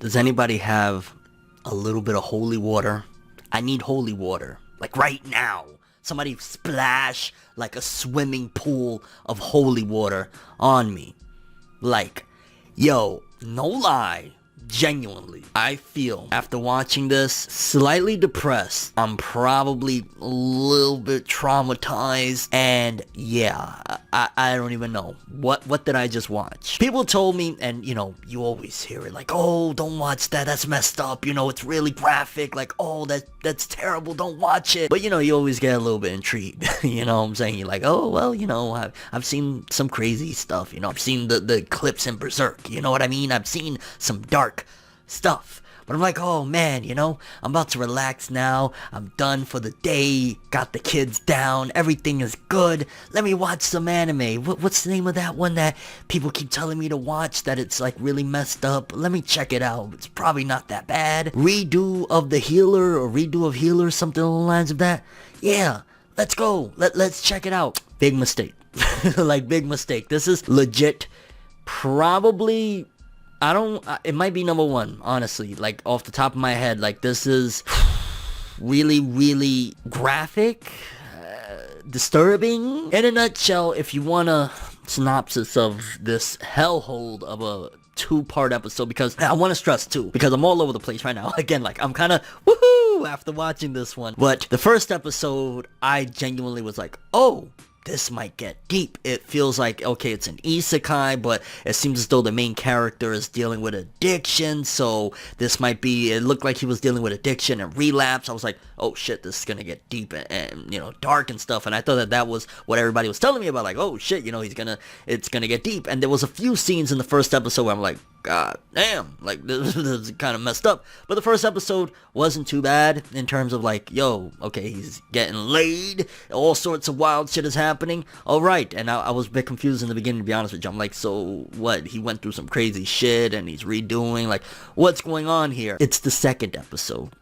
Does anybody have a little bit of holy water? I need holy water. Like right now. Somebody splash like a swimming pool of holy water on me. Like, yo, no lie. Genuinely, I feel after watching this slightly depressed. I'm probably a little bit traumatized, and yeah, I don't even know what did I just watch. People told me, and you know, you always hear it like, oh, don't watch that, that's messed up, you know, it's really graphic, like, oh, that's terrible, don't watch it. But you know, you always get a little bit intrigued. You know what I'm saying? You're like, oh well, you know, I've seen some crazy stuff, you know, I've seen the clips in Berserk, you know what I mean? I've seen some dark stuff. But I'm like, oh man, you know, I'm about to relax now. I'm done for the day. Got the kids down. Everything is good. Let me watch some anime. What's the name of that one that people keep telling me to watch that it's like really messed up? Let me check it out. It's probably not that bad. Redo of the Healer or Redo of Healer, something along the lines of that. Yeah, let's go. Let's check it out. Big mistake. Like, big mistake. This is legit probably... it might be number one, honestly, like off the top of my head. Like, this is really, really graphic, disturbing. In a nutshell, if you want a synopsis of this hellhole of a 2-part episode, because I want to stress too, because I'm all over the place right now. Again, like, I'm kind of woohoo after watching this one. But the first episode, I genuinely was like, oh, this might get deep. It feels like, okay, it's an isekai, but it seems as though the main character is dealing with addiction, so this might be, it looked like he was dealing with addiction and relapse. I was like, oh shit, this is gonna get deep and you know, dark and stuff, and I thought that was what everybody was telling me about, like, oh shit, you know, it's gonna get deep. And there was a few scenes in the first episode where I'm like, god damn, like, this is kind of messed up. But the first episode wasn't too bad in terms of like, yo, okay, he's getting laid, all sorts of wild shit is happening, alright. And I was a bit confused in the beginning, to be honest with you. I'm like, so what, he went through some crazy shit and he's redoing, like, what's going on here? It's the second episode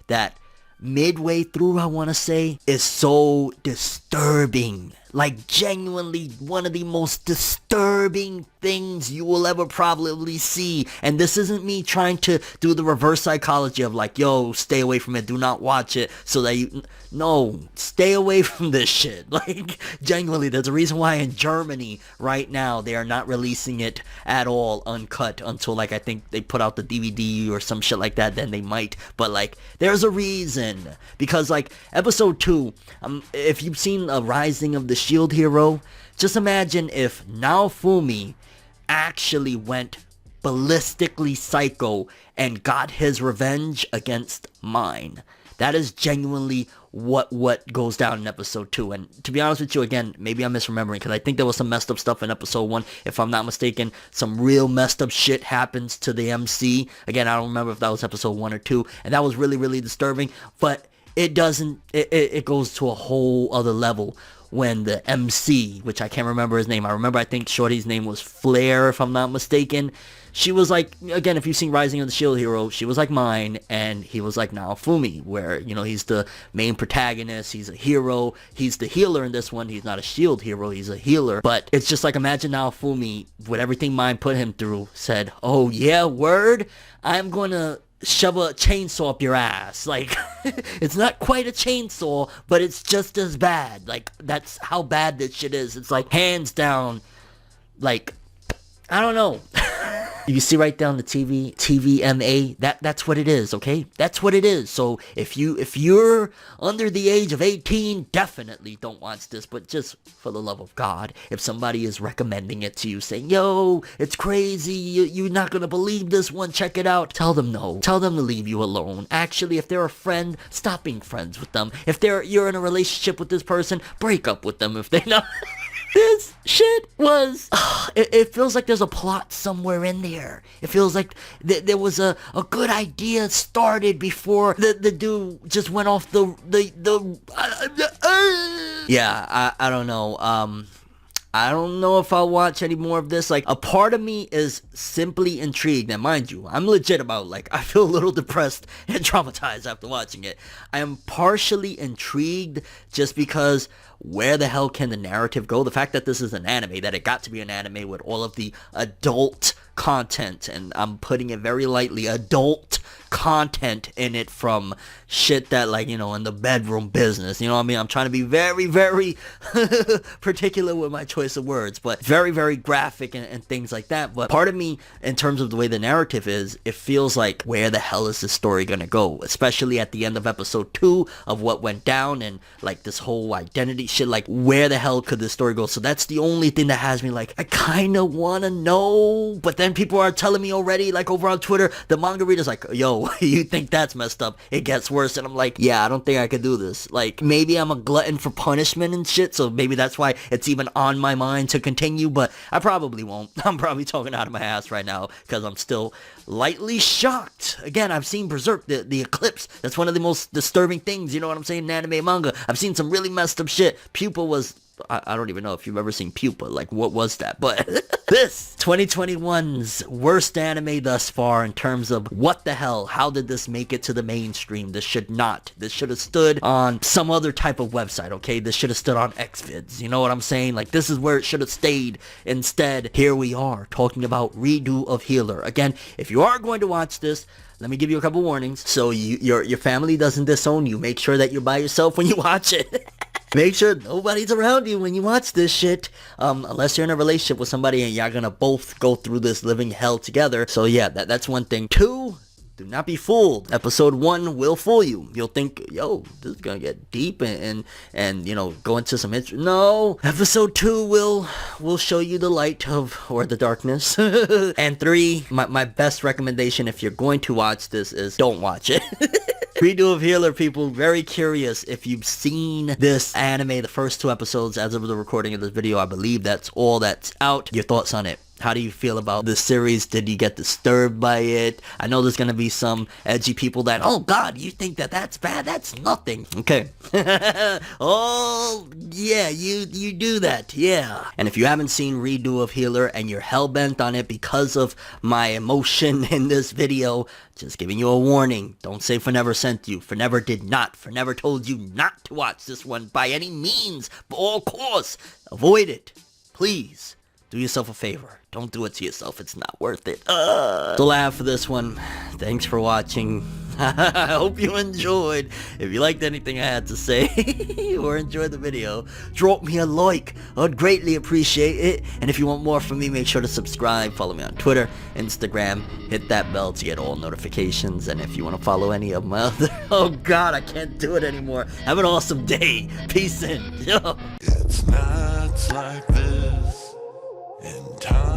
that midway through, I want to say, is so disturbing. Like, genuinely one of the most disturbing things you will ever probably see. And this isn't me trying to do the reverse psychology of like, yo, stay away from it, do not watch it, so that you... No, stay away from this shit. Like, genuinely, there's a reason why in Germany right now they are not releasing it at all uncut until, like, I think they put out the DVD or some shit like that, then they might. But, like, there's a reason. Because, like, episode 2, if you've seen A Rising of the Shield Hero, just imagine if Naofumi actually went ballistically psycho and got his revenge against mine. That is genuinely what goes down in episode 2. And to be honest with you, again, maybe I'm misremembering, because I think there was some messed up stuff in episode 1. If I'm not mistaken, some real messed up shit happens to the MC. Again, I don't remember if that was episode 1 or 2. And that was really, really disturbing. But it doesn't, it goes to a whole other level when the MC, which I can't remember his name. I think Shorty's name was Flair, if I'm not mistaken. She was like, again, if you've seen Rising of the Shield Hero, she was like mine, and he was like Naofumi, where, you know, he's the main protagonist, he's a hero, he's the healer in this one, he's not a shield hero, he's a healer. But it's just like, imagine Naofumi, with everything mine put him through, said, oh yeah, word, I'm gonna shove a chainsaw up your ass. Like, it's not quite a chainsaw, but it's just as bad. Like, that's how bad this shit is. It's like, hands down, like, I don't know. You see right down the TVMA, that's what it is, okay? That's what it is. So if you're under the age of 18, definitely don't watch this. But just for the love of God, if somebody is recommending it to you, saying, yo, it's crazy, you're not gonna believe this one, check it out, tell them no. Tell them to leave you alone. Actually, if they're a friend, stop being friends with them. If you're in a relationship with this person, break up with them if they're not. This shit was... it feels like there's a plot somewhere in there. It feels like there was a good idea started before the dude just went off Yeah, I don't know. I don't know if I'll watch any more of this. Like, a part of me is simply intrigued. And mind you, I'm legit about, like, I feel a little depressed and traumatized after watching it. I am partially intrigued just because where the hell can the narrative go? The fact that this is an anime, that it got to be an anime with all of the adult content, and I'm putting it very lightly, adult content in it, from shit that, like, you know, in the bedroom business, you know what I mean? I'm trying to be very, very particular with my choice of words, but very, very graphic and things like that. But part of me, in terms of the way the narrative is, it feels like, where the hell is this story gonna go? Especially at the end of episode 2 of what went down, and like this whole identity shit, like, where the hell could this story go? So that's the only thing that has me like, I kinda wanna know, but then people are telling me already, like over on Twitter, the manga readers like, yo, you think that's messed up? It gets worse. And I'm like, yeah, I don't think I could do this. Like, maybe I'm a glutton for punishment and shit, so maybe that's why it's even on my mind to continue, but I probably won't. I'm probably talking out of my ass right now, because I'm still lightly shocked. Again, I've seen Berserk, the Eclipse. That's one of the most disturbing things, you know what I'm saying, in anime and manga. I've seen some really messed up shit. Pupa was, I don't even know if you've ever seen Pupa. Like, what was that? But this 2021's worst anime thus far, in terms of what the hell, how did this make it to the mainstream? This should not. This should have stood on some other type of website, okay? This should have stood on Xvids. You know what I'm saying? Like, this is where it should have stayed. Instead, here we are talking about Redo of Healer. Again, if you are going to watch this, let me give you a couple warnings. So your family doesn't disown you. Make sure that you're by yourself when you watch it. Make sure nobody's around you when you watch this shit, unless you're in a relationship with somebody and y'all gonna both go through this living hell together. So yeah, that's one thing. 2, do not be fooled. Episode 1 will fool you. You'll think, yo, this is gonna get deep and you know, go into some no. Episode 2 will show you the light of, or the darkness. And 3, my best recommendation, if you're going to watch this, is don't watch it. Redo of Healer, people, very curious if you've seen this anime, the first 2 episodes as of the recording of this video. I believe that's all that's out. Your thoughts on it? How do you feel about this series? Did you get disturbed by it? I know there's gonna be some edgy people that, oh god, you think that's bad? That's nothing. Okay. Oh, yeah, you do that, yeah. And if you haven't seen Redo of Healer and you're hellbent on it because of my emotion in this video, just giving you a warning. Don't say Fornever sent you. Fornever did not. Fornever told you not to watch this one by any means. But all course, avoid it. Please. Do yourself a favor. Don't do it to yourself. It's not worth it. That's all I have for this one. Thanks for watching. I hope you enjoyed. If you liked anything I had to say or enjoyed the video, drop me a like. I'd greatly appreciate it. And if you want more from me, make sure to subscribe. Follow me on Twitter, Instagram. Hit that bell to get all notifications. And if you want to follow any of my other... Oh god, I can't do it anymore. Have an awesome day. Peace in. Yo. It's nights like this, in time